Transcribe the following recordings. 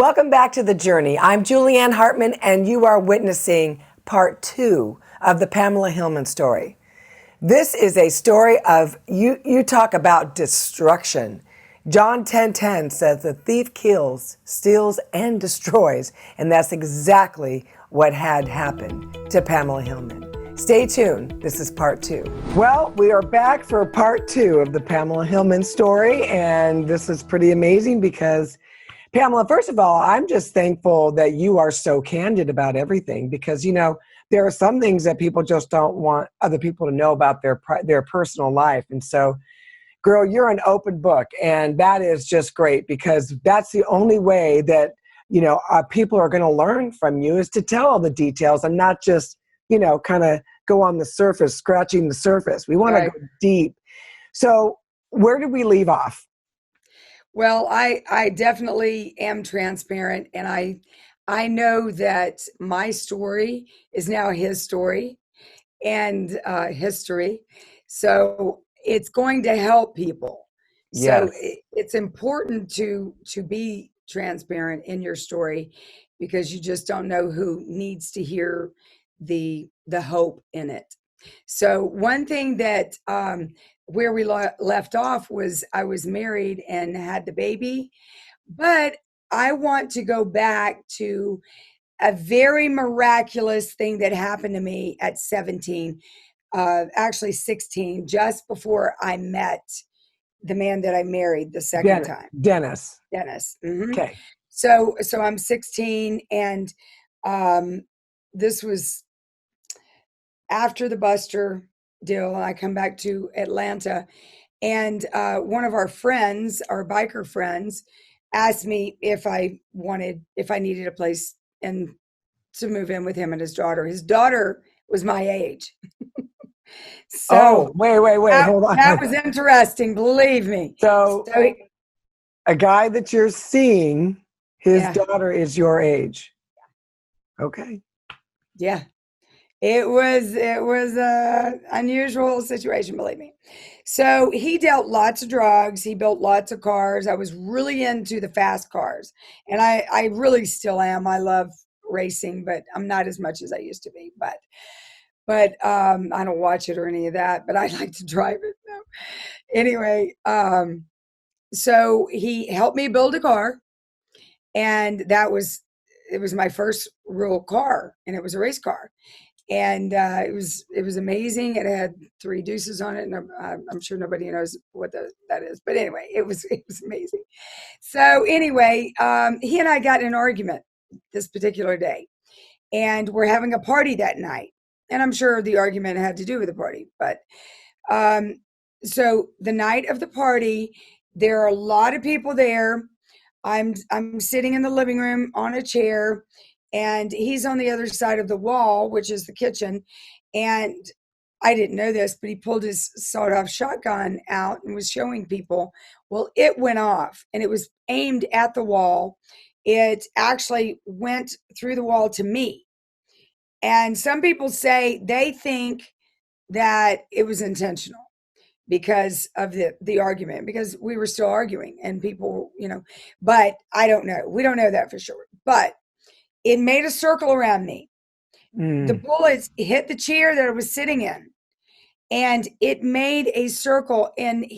Welcome back to The Journey. I'm Julieann Hartman, and you are witnessing part 2 of the Pamela Hillman story. This is a story of, you talk about destruction. John 10:10 says the thief kills, steals, and destroys, and that's exactly what had happened to Pamela Hillman. Stay tuned. This is part 2. Well, we are back for part 2 of the Pamela Hillman story, and this is pretty amazing because Pamela, first of all, I'm just thankful that you are so candid about everything because, there are some things that people just don't want other people to know about their personal life. And so, girl, you're an open book, and that is just great because that's the only way that, people are going to learn from you is to tell all the details and not just, kind of go on the surface, scratching the surface. We want to go deep. So where did we leave off? Well, I definitely am transparent, and I know that my story is now his story and history. So it's going to help people. So it's important to be transparent in your story because you just don't know who needs to hear the hope in it. So one thing that where we left off was I was married and had the baby, but I want to go back to a very miraculous thing that happened to me at 17, actually 16, just before I met the man that I married the second time. Dennis. Mm-hmm. Okay. So I'm 16, and this was after the Buster deal, and I come back to Atlanta, and one of our friends, our biker friends, asked me if I needed a place and to move in with him and his daughter. His daughter was my age. So wait, hold on. That was interesting, believe me. So a guy that you're seeing, his daughter is your age. Okay. Yeah. It was a unusual situation, believe me. So he dealt lots of drugs. He built lots of cars. I was really into the fast cars, and I really still am. I love racing, but I'm not as much as I used to be. But I don't watch it or any of that. But I like to drive it. No. Anyway, so he helped me build a car, and it was my first real car, and it was a race car. And it was amazing. It had 3 deuces on it, and I'm sure nobody knows what that is. But anyway, it was amazing. So anyway, he and I got in an argument this particular day, and we're having a party that night. And I'm sure the argument had to do with the party. But so the night of the party, there are a lot of people there. I'm sitting in the living room on a chair, and he's on the other side of the wall, which is the kitchen. And I didn't know this, but he pulled his sawed-off shotgun out and was showing people. Well, it went off, and it was aimed at the wall. It actually went through the wall to me. And some people say they think that it was intentional because of the argument, because we were still arguing and people, but I don't know. We don't know that for sure. But it made a circle around me. The bullets hit the chair that I was sitting in, and it made a circle, and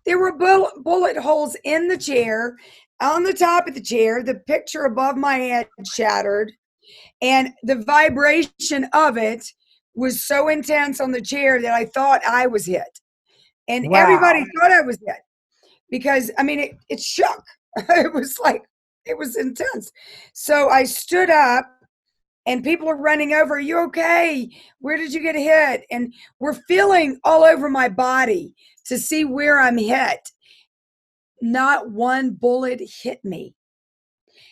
there were bullet holes in the chair, on the top of the chair. The picture above my head shattered, and the vibration of it was so intense on the chair that I thought I was hit. And everybody thought I was hit because, it shook. It was intense. So I stood up, and people are running over. Are you okay? Where did you get hit? And we're feeling all over my body to see where I'm hit. Not one bullet hit me.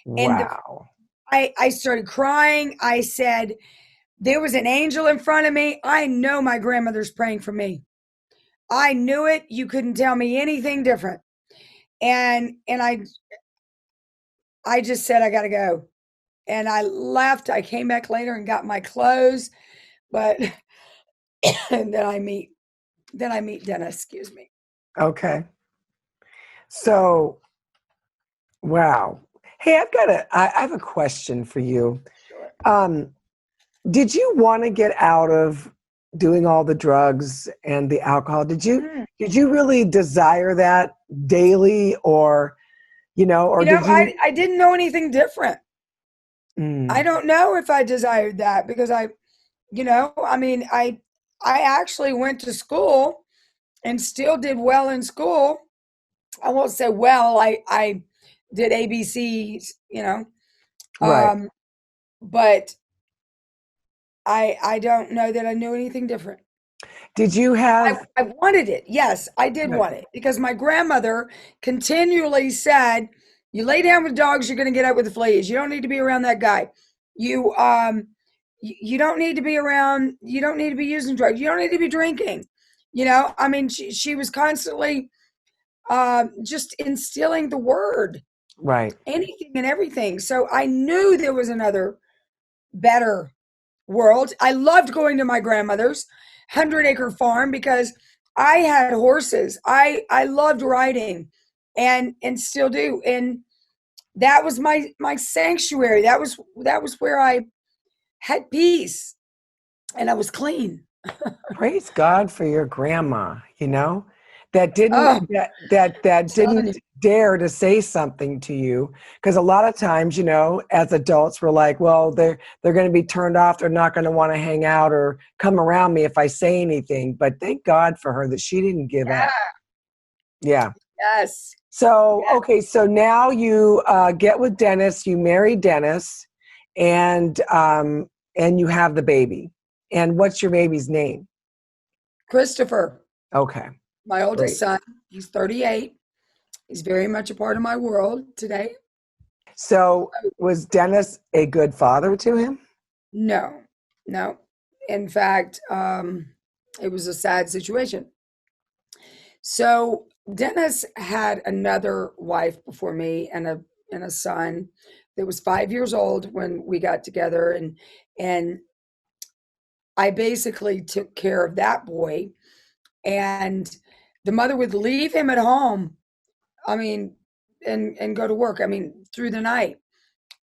Wow. And I started crying. I said, there was an angel in front of me. I know my grandmother's praying for me. I knew it. You couldn't tell me anything different. And I just said, I got to go. And I left. I came back later and got my clothes, but and then I meet Dennis, excuse me. Okay. So, wow. Hey, I have a question for you. Sure. Did you want to get out of doing all the drugs and the alcohol? Mm. Did you really desire that daily, or or did you? I didn't know anything different. I Mm, don't know if I desired that because I mean, I actually went to school and still did well in school. I won't say well. I did ABCs, right. um, but I don't know that I knew anything different. Did you have? I wanted it. Yes, I did Right. want it because my grandmother continually said, "You lay down with dogs, you're going to get up with the fleas. You don't need to be around that guy. You you don't need to be around. You don't need to be using drugs. You don't need to be drinking." I mean, she was constantly just instilling the word, Right. anything and everything. So I knew there was another better world. I loved going to my grandmother's 100-acre farm because I had horses. I loved riding and still do. And that was my sanctuary. That was where I had peace and I was clean. Praise God for your grandma, that Oh, that telling you. didn't dare to say something to you. Because a lot of times, as adults, we're like, well, they're going to be turned off. They're not going to want to hang out or come around me if I say anything. But thank God for her that she didn't give up. Yeah, Yeah. yes. So, Yeah. okay, so now you get with Dennis, you marry Dennis, and you have the baby. And what's your baby's name? Christopher, Okay, my oldest great. son, he's 38. He's very much a part of my world today. So, was Dennis a good father to him? No, no. In fact, it was a sad situation. So Dennis had another wife before me and a son that was 5 years old when we got together, and I basically took care of that boy. And the mother would leave him at home. I mean, and go to work. I mean, through the night,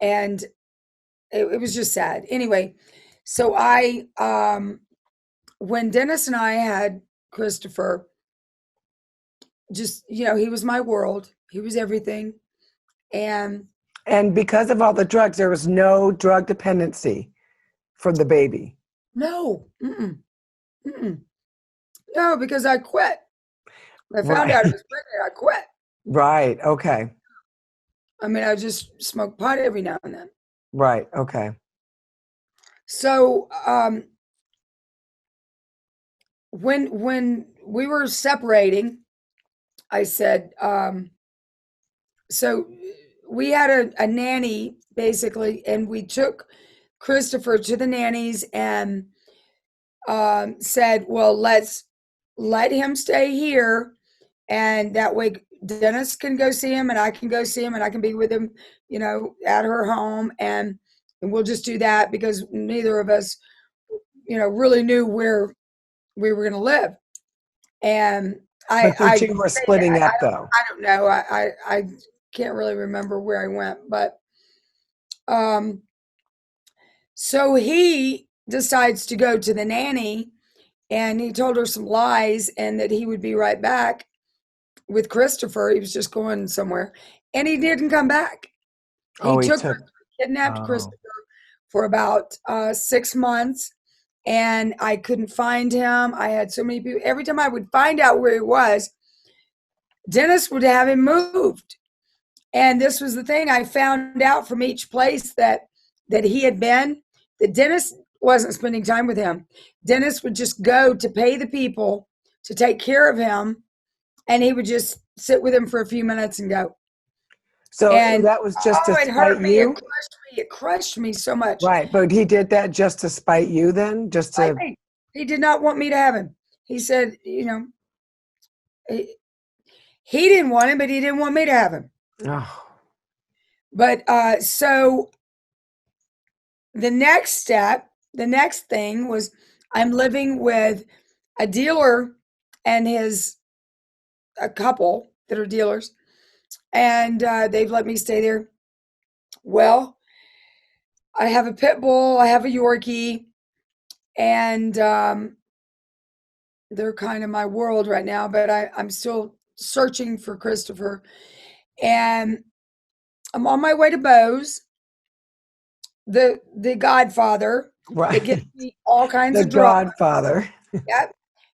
and it was just sad. Anyway, so I when Dennis and I had Christopher, just he was my world. He was everything. And And because of all the drugs, there was no drug dependency for the baby. no, mm-mm. No, because I quit. When I found Right. out I was pregnant, I quit. Right. Okay. I mean, I just smoked pot every now and then. Right. Okay. So when we were separating, I said, so we had a nanny basically, and we took Christopher to the nannies and said, well, let's let him stay here. And that way Dennis can go see him and I can go see him and I can be with him, at her home. And we'll just do that because neither of us, really knew where we were going to live. And But you were splitting up though. I don't know. I can't really remember where I went, but um, so he decides to go to the nanny, and he told her some lies and that he would be right back with Christopher. He was just going somewhere, and he didn't come back. He Oh, he took took. her, kidnapped Oh. Christopher for about 6 months, and I couldn't find him. I had so many people. Every time I would find out where he was, Dennis would have him moved. And this was the thing I found out from each place that he had been, that Dennis wasn't spending time with him. Dennis would just go to pay the people to take care of him, and he would just sit with him for a few minutes and go. So And that was just to oh, it hurt spite me. It you? crushed me. It crushed me so much. Right. But he did that just to spite you then? Just I to. think he did not want me to have him. He said, he, he didn't want him, but he didn't want me to have him. Oh. But so the next thing was I'm living with a dealer and a couple that are dealers, and they've let me stay there Well, I have a pit bull, I have a Yorkie, and they're kind of my world right now, but I'm still searching for Christopher. And I'm on my way to Bose, the godfather that gives Right. me all kinds The of drugs. Godfather. Yep.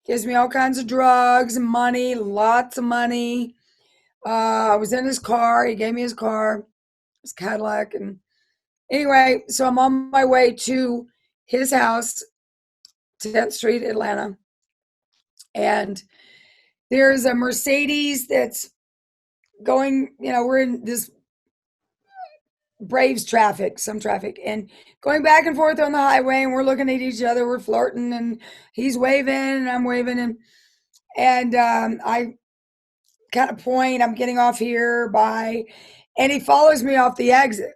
Gives me all kinds of drugs and money, lots of money. I was in his car. He gave me his car, his Cadillac. And anyway, so I'm on my way to his house, 10th Street, Atlanta. And there's a Mercedes that's going, we're in this Braves traffic, some traffic, and going back and forth on the highway, and we're looking at each other, we're flirting, and he's waving, and I'm waving, and I kind of point, I'm getting off here by, and he follows me off the exit.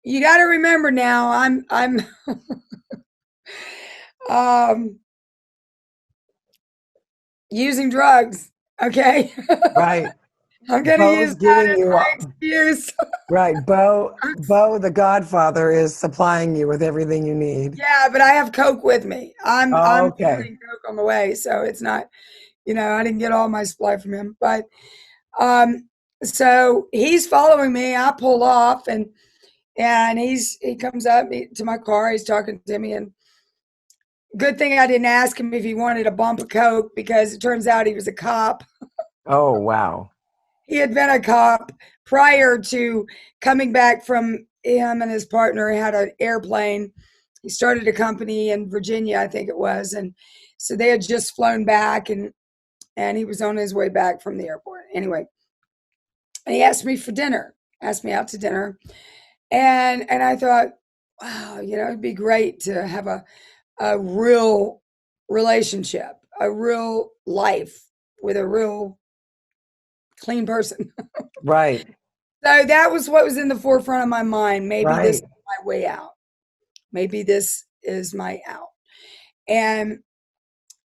You got to remember now, I'm using drugs, okay? Right. I'm going to use Bo's that giving as you my excuse. right. Bo, the Godfather, is supplying you with everything you need. Yeah, but I have Coke with me. I'm Oh, okay. getting Coke on the way, so it's not, I didn't get all my supply from him. But so he's following me. I pull off, and he comes up to my car. He's talking to me, and good thing I didn't ask him if he wanted a bump of Coke, because it turns out he was a cop. Oh, wow. He had been a cop prior to coming back from him and his partner had an airplane. He started a company in Virginia, I think it was. And so they had just flown back, and he was on his way back from the airport. Anyway, and he asked me for dinner, asked me out to dinner. And I thought, wow, it'd be great to have a real relationship, a real life with a real clean person. Right. So that was what was in the forefront of my mind. Maybe this is Right. my way out. Maybe this is my out. And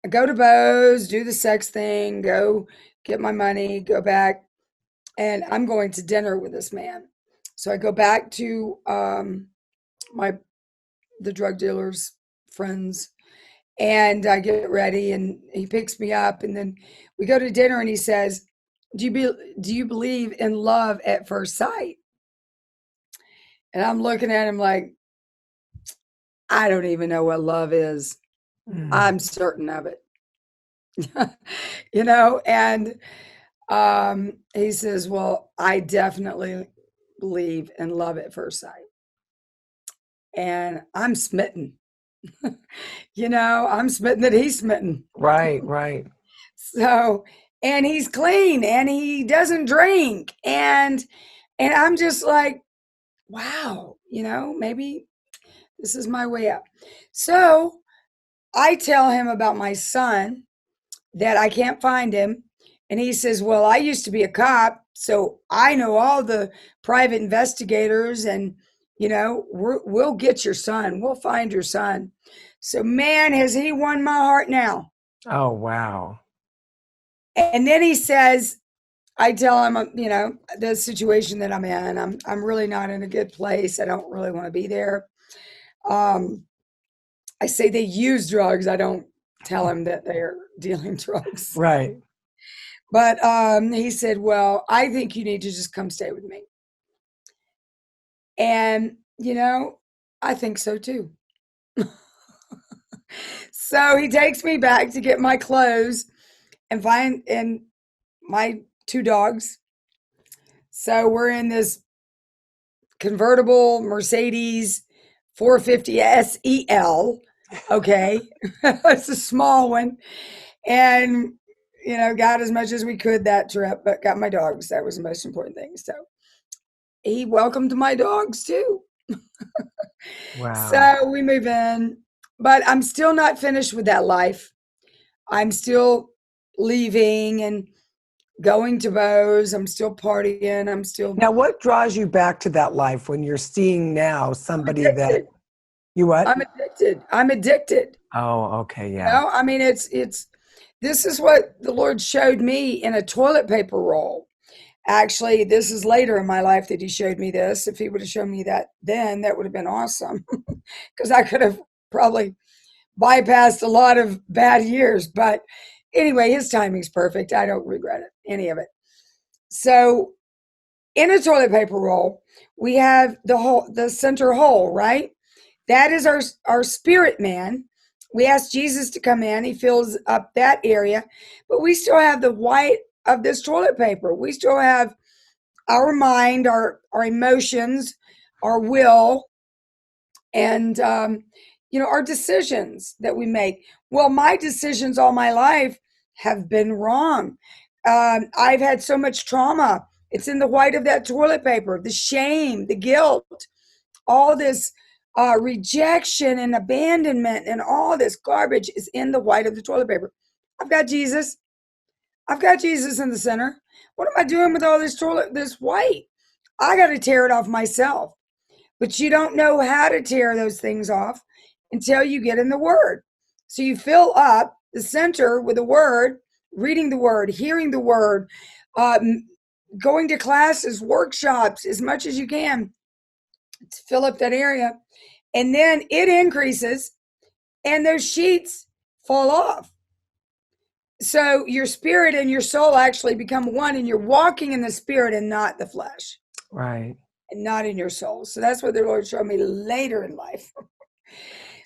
I go to Bose, do the sex thing, go get my money, go back, and I'm going to dinner with this man. So I go back to the drug dealer's friends, and I get ready, and he picks me up, and then we go to dinner, and he says, do you believe in love at first sight? And I'm looking at him like, I don't even know what love is. I'm certain of it. And he says, well, I definitely believe in love at first sight. And I'm smitten. I'm smitten that he's smitten. Right. Right. So, and he's clean and he doesn't drink. And I'm just like, wow, maybe this is my way up. So I tell him about my son, that I can't find him. And he says, well, I used to be a cop, so I know all the private investigators, and, we'll get your son. We'll find your son. So, man, has he won my heart now. Oh, wow. And then he says, I tell him, the situation that I'm in, I'm really not in a good place. I don't really want to be there. I say they use drugs. I don't tell him that they're dealing drugs. Right. But he said, well, I think you need to just come stay with me. And, I think so too. So he takes me back to get my clothes and my 2 dogs. So we're in this convertible Mercedes 450 SEL. Okay. It's a small one. And, got as much as we could that trip, but got my dogs. That was the most important thing. So he welcomed my dogs too. Wow. So we move in, but I'm still not finished with that life. I'm still leaving and going to Bose. I'm still partying. I'm still. Now, what draws you back to that life when you're seeing now somebody that you what? I'm addicted. Oh, okay. Yeah. I mean, it's this is what the Lord showed me in a toilet paper roll. Actually, this is later in my life that he showed me this. If he would have shown me that then, that would have been awesome, because I could have probably bypassed a lot of bad years. But anyway, his timing's perfect. I don't regret it, any of it. So in a toilet paper roll, we have the center hole, right? That is our spirit man. We ask Jesus to come in. He fills up that area, but we still have the white of this toilet paper. We still have our mind, our emotions, our will, and our decisions that we make. Well, my decisions all my life have been wrong. I've had so much trauma. It's in the white of that toilet paper, the shame, the guilt, all this rejection and abandonment and all this garbage is in the white of the toilet paper. I've got Jesus. I've got Jesus in the center. What am I doing with all this white? I got to tear it off myself. But you don't know how to tear those things off until you get in the Word. So you fill up the center with the Word, reading the Word, hearing the Word, going to classes, workshops, as much as you can to fill up that area. And then it increases and those sheets fall off. So your spirit and your soul actually become one, and you're walking in the spirit and not the flesh. Right. And not in your soul. So that's what the Lord showed me later in life.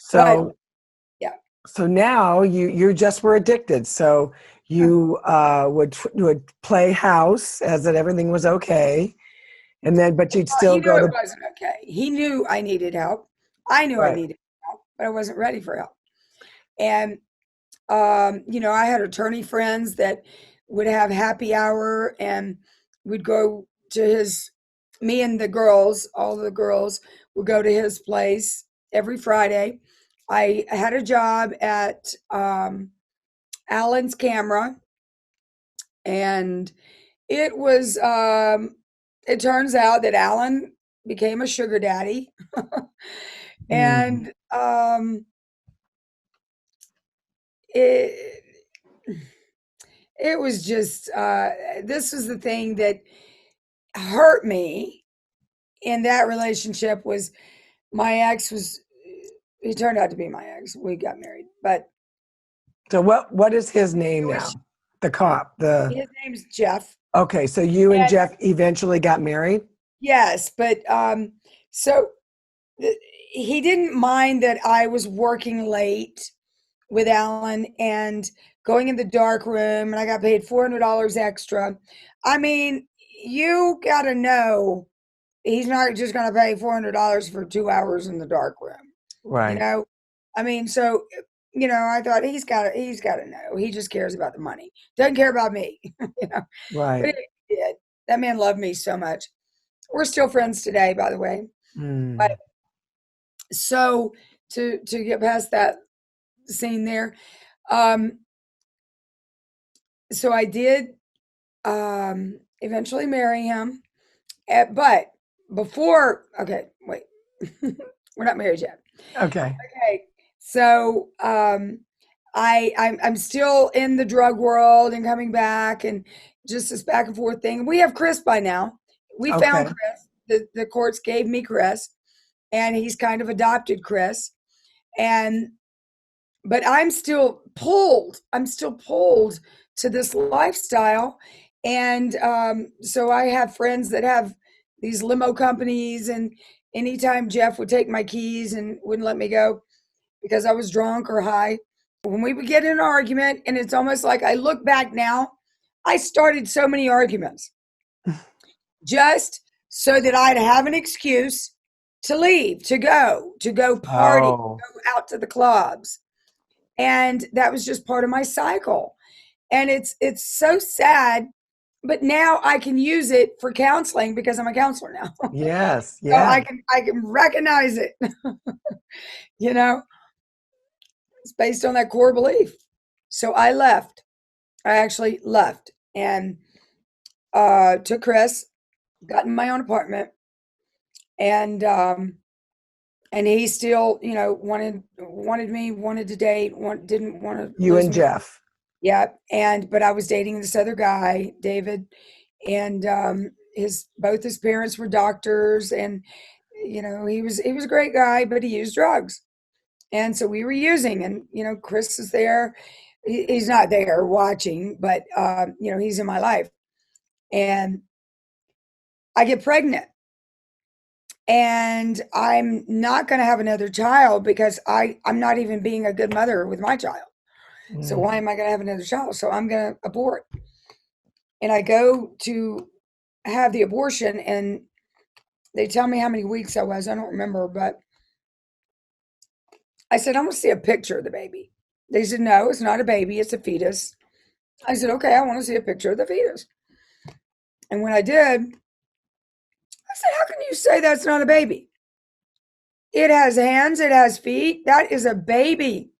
So, but, yeah. So now you just were addicted. So you would play house as that everything was okay. And then, but you'd still go to. It wasn't okay. He knew I needed help. I knew I needed help, but I wasn't ready for help. And, I had attorney friends that would have happy hour, and we'd go to me and the girls, all the girls would go to his place every Friday. I had a job at Alan's Camera, and it was, it turns out that Alan became a sugar daddy. And it was just, this was the thing that hurt me in that relationship. Was my ex he turned out to be my ex. We got married, but. So what is his name now? The cop, His name's Jeff. Okay. So you and Jeff eventually got married? Yes. But, he didn't mind that I was working late with Alan and going in the dark room, and I got paid $400 extra. I mean, you got to know he's not just going to pay $400 for 2 hours in the dark room. Right. I mean, so, I thought he's got to know. He just cares about the money. Doesn't care about me. Right. But he did. That man loved me so much. We're still friends today, by the way. But so to get past that scene there, so I did eventually marry him, but before, okay, wait, we're not married yet. Okay. So I'm still in the drug world and coming back, and just this back and forth thing. We have Chris by now. We found Chris. The courts gave me Chris, and he's kind of adopted Chris. But I'm still pulled. To this lifestyle. And so I have friends that have these limo companies, and anytime Jeff would take my keys and wouldn't let me go because I was drunk or high, when we would get in an argument, and it's almost like I look back now, I started so many arguments just so that I'd have an excuse to leave, to go party, go out to the clubs. And that was just part of my cycle. And it's so sad, but now I can use it for counseling because I'm a counselor now. Yes. Yeah. So I can recognize it. It's based on that core belief. So I left. I actually left and took Chris, got in my own apartment, and he still, wanted me, wanted to date, didn't want to. You and Jeff. Yeah. But I was dating this other guy, David, And both his parents were doctors, and he was a great guy, but he used drugs. And so we were using, and Chris is there. He's not there watching, but he's in my life. And I get pregnant, and I'm not going to have another child because I'm not even being a good mother with my child. So why am I going to have another child? So I'm going to abort. And I go to have the abortion, and they tell me how many weeks I was. I don't remember, but I said, I want to see a picture of the baby. They said, no, it's not a baby, it's a fetus. I said, okay, I want to see a picture of the fetus. And when I did, I said, how can you say that's not a baby? It has hands, it has feet. That is a baby.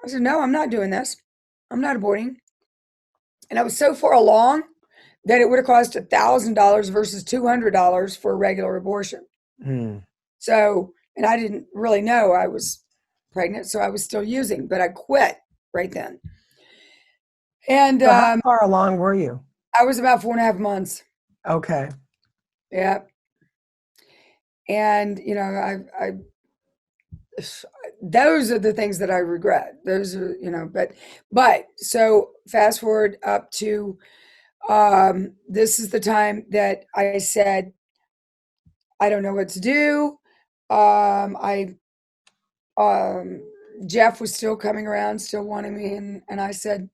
I said, no, I'm not doing this. I'm not aborting. And I was so far along that it would have cost $1,000 versus $200 for a regular abortion. So, and I didn't really know I was pregnant, so I was still using, but I quit right then. And so how far along were you? I was about 4.5 months. Okay. Yeah. And, those are the things that I regret. Those are, but so fast forward up to, this is the time that I said, I don't know what to do. Jeff was still coming around, still wanting me. And I said,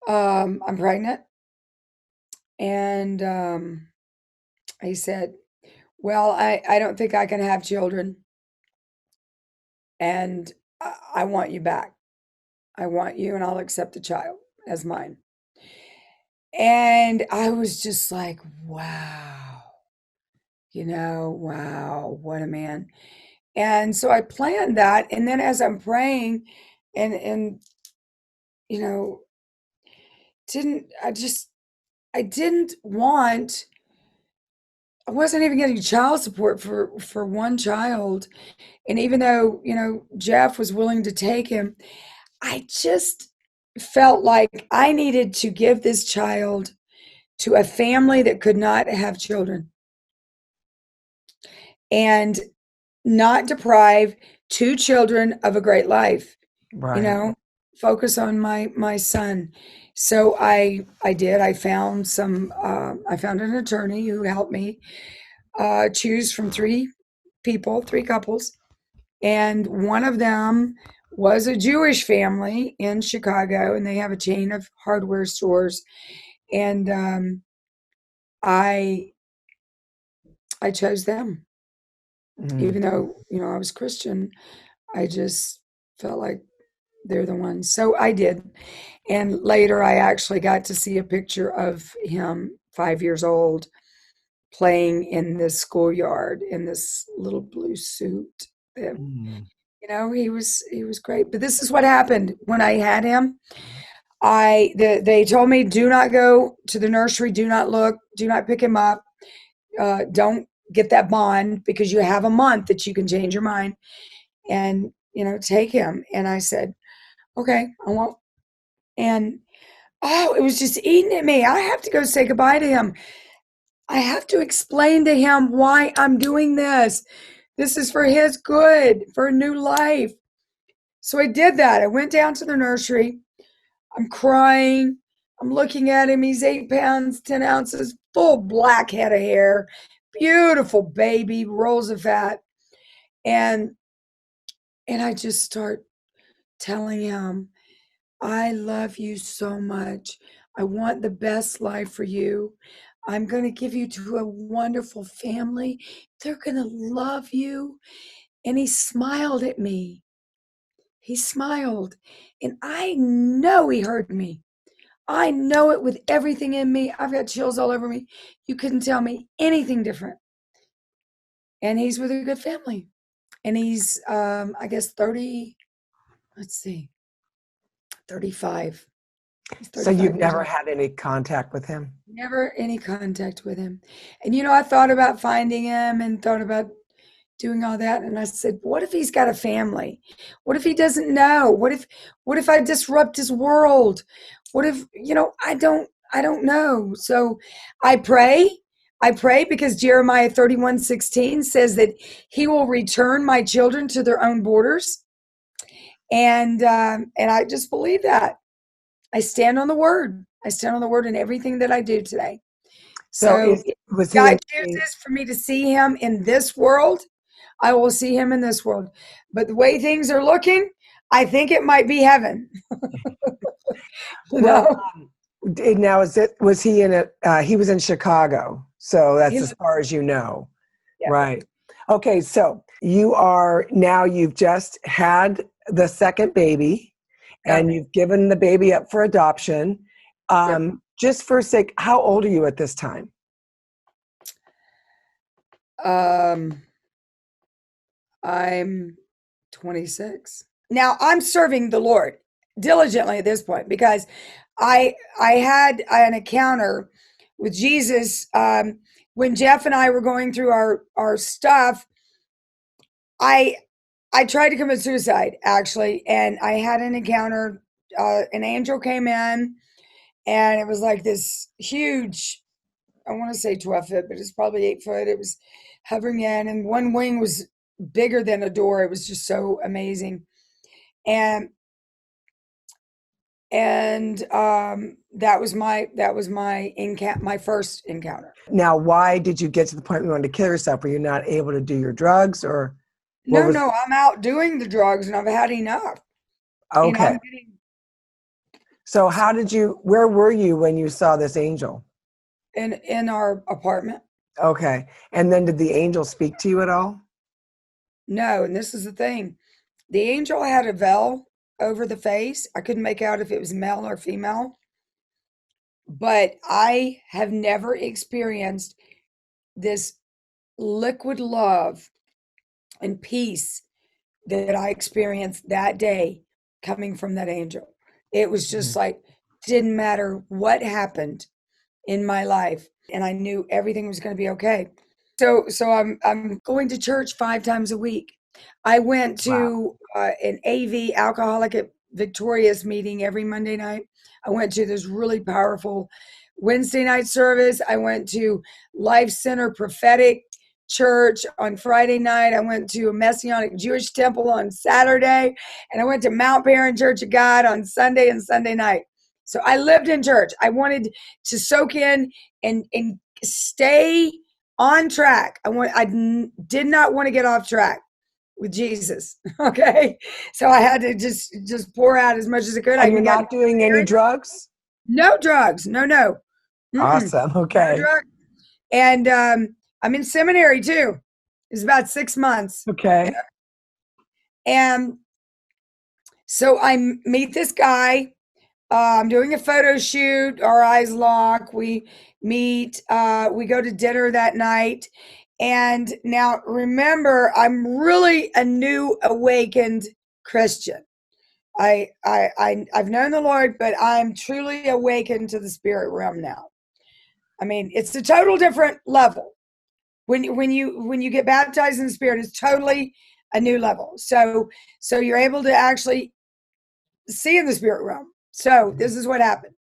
I'm pregnant. And, he said, well, I don't think I can have children. And I want you back. I want you, and I'll accept the child as mine. And I was just like, wow, wow, what a man. And so I planned that. And then as I'm praying and I wasn't even getting child support for one child. And even though, Jeff was willing to take him, I just felt like I needed to give this child to a family that could not have children and not deprive two children of a great life. Right. Focus on my son. So I did. I found an attorney who helped me choose from three couples, and one of them was a Jewish family in Chicago, and they have a chain of hardware stores. And I chose them, even though I was Christian. I just felt like they're the ones. So I did. And later I actually got to see a picture of him 5 years old playing in the schoolyard in this little blue suit. He was great. But this is what happened when I had him. They told me, do not go to the nursery, do not look, do not pick him up. Don't get that bond because you have a month that you can change your mind and, take him. And I said, okay, I won't. And it was just eating at me. I have to go say goodbye to him. I have to explain to him why I'm doing this. This is for his good, for a new life. So I did that. I went down to the nursery. I'm crying. I'm looking at him. He's 8 pounds, 10 ounces, full black head of hair, beautiful baby, rolls of fat. And I just start telling him, I love you so much. I want the best life for you. I'm going to give you to a wonderful family. They're going to love you. And he smiled at me. He smiled. And I know he heard me. I know it with everything in me. I've got chills all over me. You couldn't tell me anything different. And he's with a good family. And he's, I guess, 35. He's 35 So you've years never old. had any contact with him? Never any contact with him. And, I thought about finding him and thought about doing all that. And I said, what if he's got a family? What if he doesn't know? What if I disrupt his world? What if, I I don't know. So I pray. I pray because Jeremiah 31:16 says that he will return my children to their own borders. And I just believe that. I stand on the word. I stand on the word in everything that I do today. So So if was he God in, chooses for me to see him in this world, I will see him in this world. But the way things are looking, I think it might be heaven. You well, know? now was he in a, he was in Chicago. So that's He as looked- far as you know. yeah. Right. Okay. So you've just had the second baby and Yeah. you've given the baby up for adoption. Yep. Just for sake, how old are you at this time? I'm 26. Now I'm serving the Lord diligently at this point because I had an encounter with Jesus when Jeff and I were going through our stuff. I I tried to commit suicide actually, and I had an encounter. An angel came in, and it was like this huge. I want to say 12 foot, but it's probably 8 foot. It was hovering in, and one wing was bigger than a door. It was just so amazing. And that was my first encounter. Now, why did you get to the point where you wanted to kill yourself? Were you not able to do your drugs or what No, was, no, I'm out doing the drugs and I've had enough. okay. I'm getting So where were you when you saw this angel? in our apartment. Okay. And then did the angel speak to you at all? No, and this is the thing. The angel had a veil over the face. I couldn't make out if it was male or female, but I have never experienced this liquid love and peace that I experienced that day coming from that angel. It was just like, didn't matter what happened in my life, and I knew everything was going to be okay. So I'm going to church 5 times a week. I went Wow. to an AV Alcoholic at Victorious meeting every Monday night. I went to this really powerful Wednesday night service. I went to Life Center Prophetic Church on Friday night. I went to a Messianic Jewish temple on Saturday, and I went to Mount Paran Church of God on Sunday and Sunday night. So I lived in church. I wanted to soak in and stay on track. Did not want to get off track with Jesus. Okay. So I had to just pour out as much as I could. I And you're even got not doing any drugs? no drugs. No, no. Awesome. No Okay. drugs. And I'm in seminary too. It's about 6 months. Okay. And so I meet this guy. I'm doing a photo shoot. Our eyes lock. We meet. We go to dinner that night. And now remember, I'm really a new awakened Christian. I've known the Lord, but I'm truly awakened to the spirit realm now. I mean, it's a total different level. When you get baptized in the spirit, it's totally a new level. So you're able to actually see in the spirit realm. So this is what happened.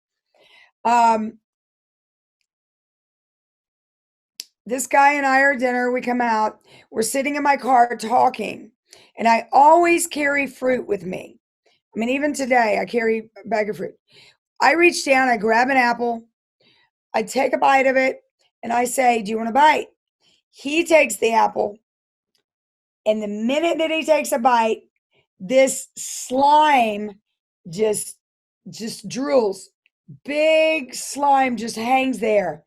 This guy and I are at dinner. We come out. We're sitting in my car talking, and I always carry fruit with me. I mean, even today, I carry a bag of fruit. I reach down, I grab an apple, I take a bite of it, and I say, "Do you want a bite?" He takes the apple, and the minute that he takes a bite, this slime just drools. Big slime just hangs there.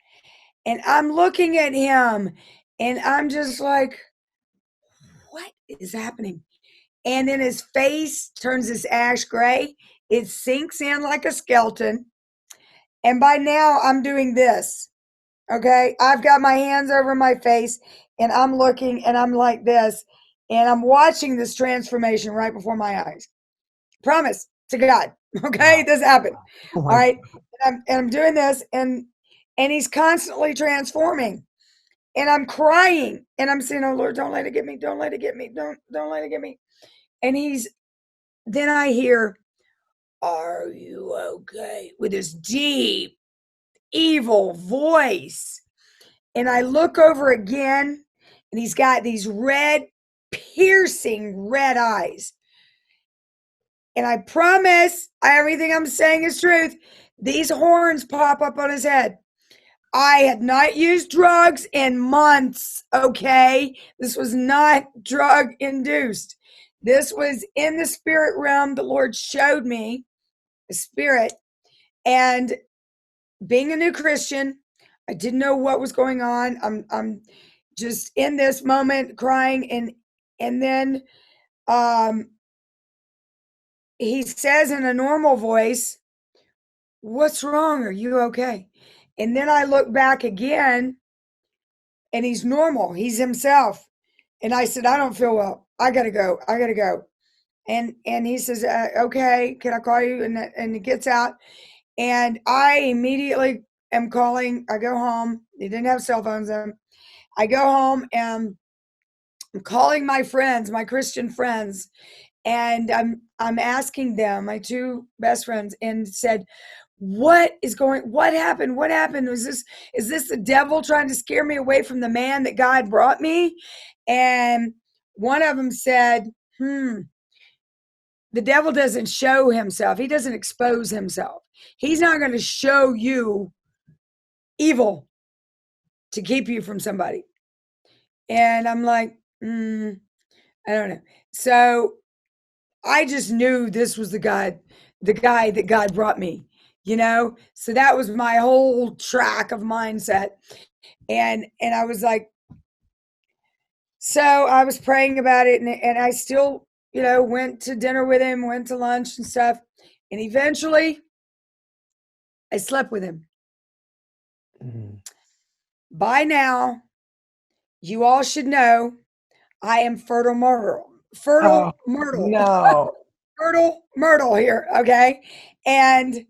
And I'm looking at him and I'm just like, what is happening? And then his face turns this ash gray. It sinks in like a skeleton. And by now I'm doing this. Okay. I've got my hands over my face and I'm looking and I'm like this. And I'm watching this transformation right before my eyes. Promise to God. Okay. Wow. This happened. Oh All my right. And I'm doing this and he's constantly transforming. And I'm crying and I'm saying, "Oh Lord, don't let it get me. Don't let it get me. Don't let it get me." And then I hear, "Are you okay?" with this deep evil voice. And I look over again, and he's got these red, piercing red eyes. And I promise everything I'm saying is truth. These horns pop up on his head. I had not used drugs in months, okay? This was not drug induced. This was in the spirit realm. The Lord showed me the spirit. And being a new Christian, I didn't know what was going on. I'm just in this moment crying, and then he says in a normal voice, "What's wrong? Are you okay?" And then I look back again, and he's normal. He's himself. And I said, "I don't feel well. I gotta go. I gotta go." And he says, "Okay, can I call you?" And he gets out, and I immediately am calling. I go home. They didn't have cell phones then. I go home and I'm calling my friends, my Christian friends, and I'm asking them, my two best friends, and said, what happened? What happened? Is this the devil trying to scare me away from the man that God brought me? And one of them said, the devil doesn't show himself. He doesn't expose himself. He's not going to show you evil to keep you from somebody. And I'm like, I don't know. So I just knew this was the guy that God brought me, So that was my whole track of mindset. And I was like, so I was praying about it, and I still, went to dinner with him, went to lunch and stuff. And eventually I slept with him. Mm-hmm. By now, you all should know I am fertile myrtle. No. Fertile myrtle here, okay? And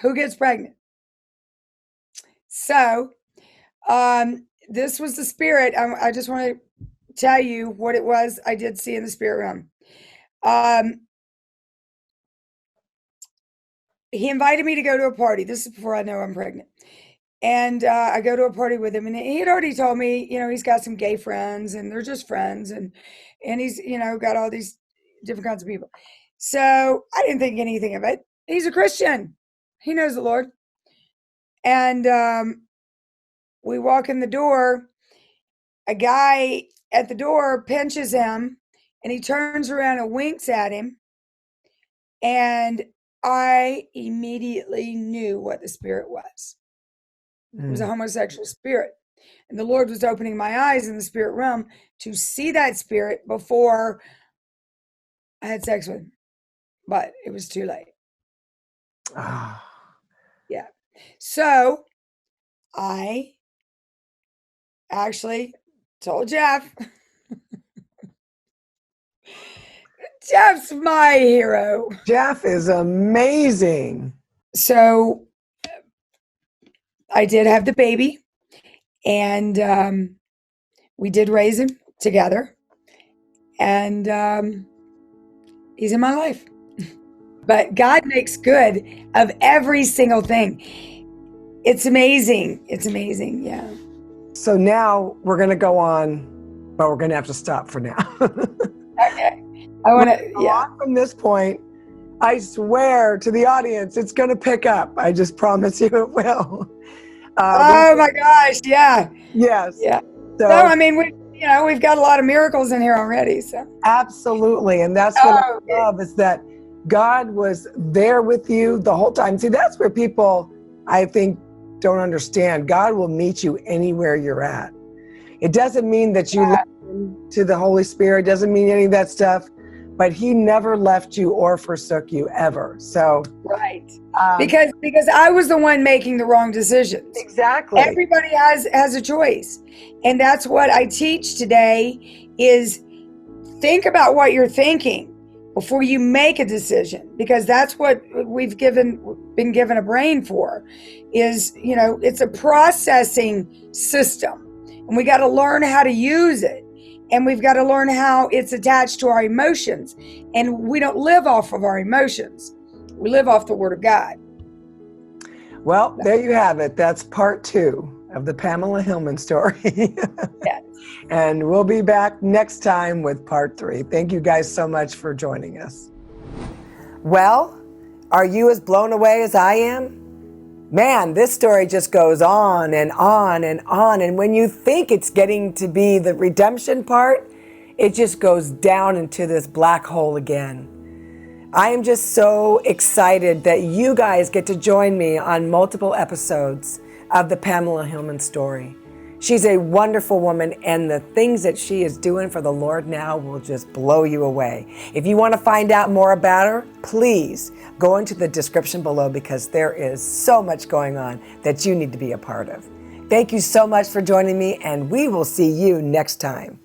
who gets pregnant? So, this was the spirit. I just want to tell you what it was I did see in the spirit realm. He invited me to go to a party. This is before I know I'm pregnant. And I go to a party with him, and he had already told me, he's got some gay friends, and they're just friends, and he's, got all these different kinds of people. So I didn't think anything of it. He's a Christian. He knows the Lord. And we walk in the door. A guy at the door pinches him, and he turns around and winks at him. And I immediately knew what the spirit was. It was a homosexual spirit. And the Lord was opening my eyes in the spirit realm to see that spirit before I had sex with him. But it was too late. Yeah. So I actually told Jeff. Jeff's my hero. Jeff is amazing. So I did have the baby, and we did raise him together, and he's in my life. But God makes good of every single thing. It's amazing. It's amazing. Yeah. So now we're going to go on, but we're going to have to stop for now. Okay. I want to, yeah. From this point, I swear to the audience, it's going to pick up. I just promise you it will. Oh my gosh. Yeah. Yes. Yeah. So I mean, we've got a lot of miracles in here already. So absolutely. And that's what I love is that God was there with you the whole time. See, that's where people, I think, don't understand. God will meet you anywhere you're at. It doesn't mean that you listen to the Holy Spirit. It doesn't mean any of that stuff. But he never left you or forsook you ever. So right, because I was the one making the wrong decisions. Exactly. Everybody has a choice, and that's what I teach today: is think about what you're thinking before you make a decision, because that's what we've been given a brain for. Is it's a processing system, and we got to learn how to use it. And we've got to learn how it's attached to our emotions. And we don't live off of our emotions. We live off the Word of God. Well, there you have it. That's part 2 of the Pamela Hillman story. Yes. And we'll be back next time with part 3. Thank you guys so much for joining us. Well, are you as blown away as I am? Man, this story just goes on and on and on. And when you think it's getting to be the redemption part, it just goes down into this black hole again. I am just so excited that you guys get to join me on multiple episodes of the Pamela Hillman story. She's a wonderful woman, and the things that she is doing for the Lord now will just blow you away. If you want to find out more about her, please go into the description below, because there is so much going on that you need to be a part of. Thank you so much for joining me, and we will see you next time.